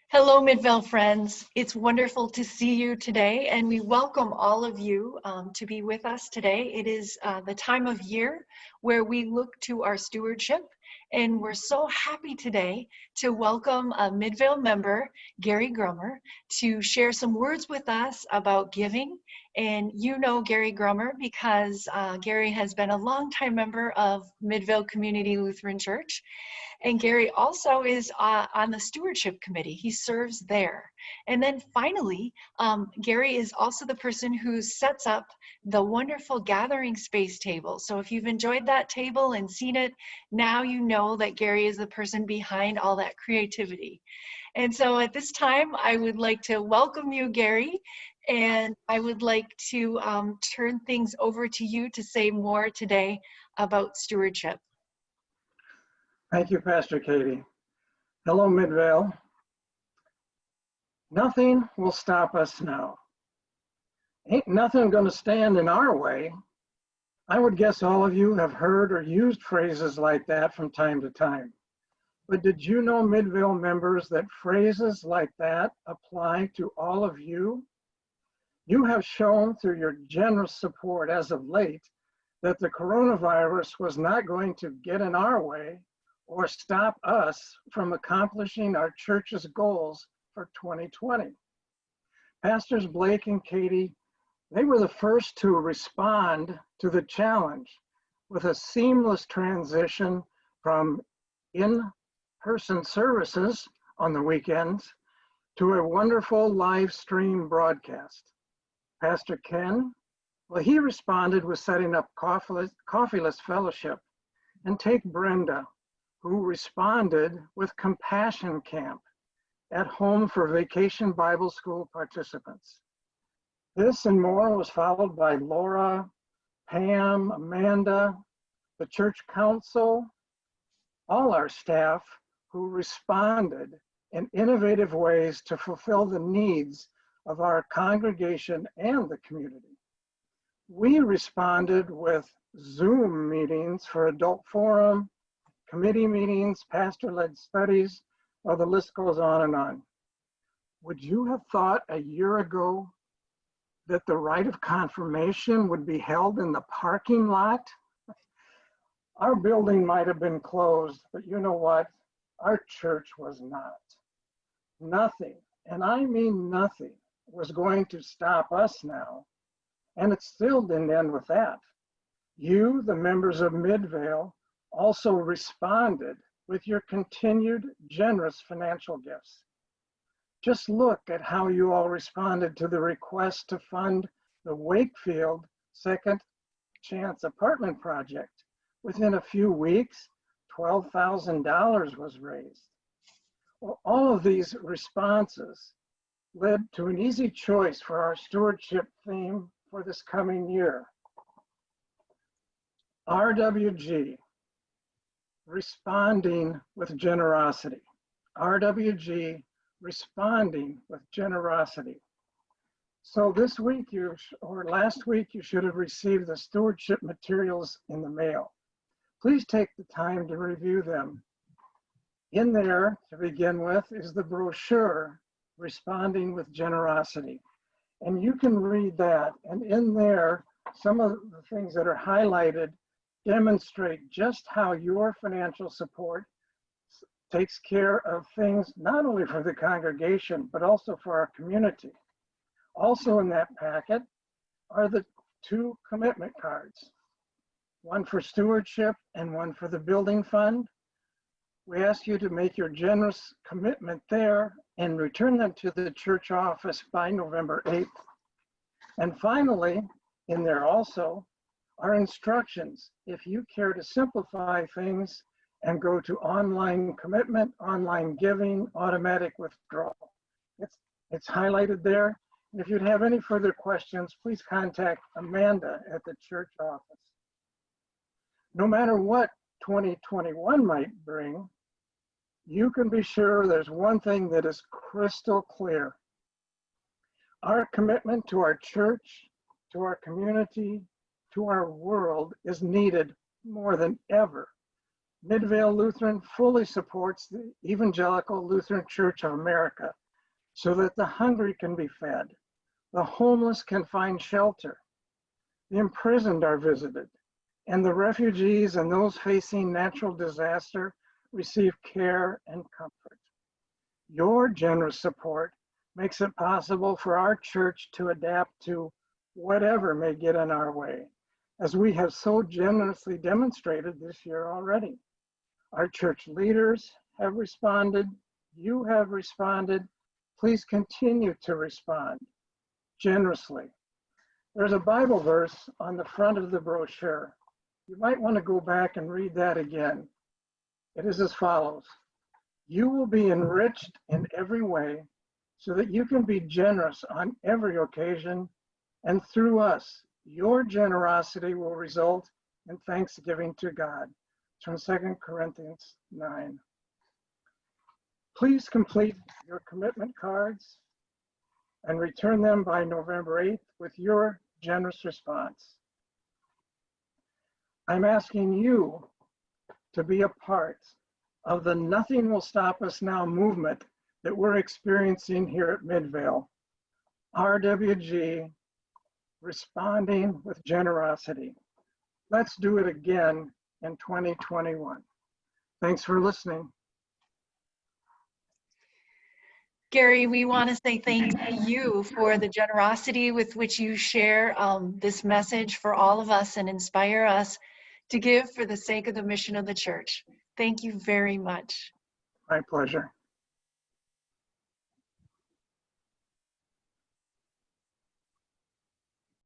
Hello, Midvale friends. It's wonderful to see you today, and we welcome all of you to be with us today. It is the time of year where we look to our stewardship, and we're so happy today to welcome a Midvale member, Gary Grummer, to share some words with us about giving. And you know Gary Grummer because Gary has been a longtime member of Midvale Community Lutheran Church. And Gary also is on the Stewardship Committee. He serves there. And then finally, Gary is also the person who sets up the wonderful gathering space table. So if you've enjoyed that table and seen it, now you know that Gary is the person behind all that creativity. And so at this time, I would like to welcome you, Gary, and I would like to turn things over to you to say more today about stewardship. Thank you, Pastor Katie. Hello, Midvale. Nothing will stop us now. Ain't nothing gonna stand in our way. I would guess all of you have heard or used phrases like that from time to time. But did you know, Midvale members, that phrases like that apply to all of you? You have shown through your generous support as of late that the coronavirus was not going to get in our way or stop us from accomplishing our church's goals for 2020. Pastors Blake and Katie, they were the first to respond to the challenge with a seamless transition from in-person services on the weekends to a wonderful live stream broadcast. Pastor Ken, well, he responded with setting up coffeeless fellowship. And take Brenda, who responded with Compassion Camp at home for Vacation Bible School participants. This and more was followed by Laura, Pam, Amanda, the church council, all our staff who responded in innovative ways to fulfill the needs of our congregation and the community. We responded with Zoom meetings for adult forum, committee meetings, pastor-led studies, well, the list goes on and on. Would you have thought a year ago that the rite of confirmation would be held in the parking lot? Our building might have been closed, but you know what? Our church was not. Nothing, and I mean nothing, was going to stop us now. And it still didn't end with that. You, the members of Midvale, also responded with your continued generous financial gifts. Just look at how you all responded to the request to fund the Wakefield Second Chance Apartment Project. Within a few weeks, $12,000 was raised. Well, all of these responses led to an easy choice for our stewardship theme for this coming year. RWG, responding with generosity. RWG, responding with generosity. So this week, or last week, you should have received the stewardship materials in the mail. Please take the time to review them. In there, to begin with, is the brochure, Responding with Generosity. And you can read that, and in there, some of the things that are highlighted demonstrate just how your financial support takes care of things not only for the congregation, but also for our community. Also in that packet are the two commitment cards, one for stewardship and one for the building fund. We ask you to make your generous commitment there and return them to the church office by November 8th. And finally, in there also are instructions if you care to simplify things and go to online commitment, online giving, automatic withdrawal. It's highlighted there. And if you'd have any further questions, please contact Amanda at the church office. No matter what 2021 might bring, you can be sure there's one thing that is crystal clear. Our commitment to our church, to our community, to our world is needed more than ever Midvale Lutheran fully supports the Evangelical Lutheran Church of America so that the hungry can be fed, the homeless can find shelter, the imprisoned are visited, and the refugees and those facing natural disaster receive care and comfort. Your generous support makes it possible for our church to adapt to whatever may get in our way, as we have so generously demonstrated this year already. Our church leaders have responded, you have responded. Please continue to respond generously. There's a Bible verse on the front of the brochure. You might want to go back and read that again. It is as follows: you will be enriched in every way so that you can be generous on every occasion, and through us, your generosity will result in thanksgiving to God. It's from 2 Corinthians 9. Please complete your commitment cards and return them by November 8th with your generous response. I'm asking you to be a part of the Nothing Will Stop Us Now movement that we're experiencing here at Midvale. RWG, responding with generosity. Let's do it again in 2021. Thanks for listening. Gary, we want to say thank you for the generosity with which you share this message for all of us and inspire us to give for the sake of the mission of the church. Thank you very much. My pleasure.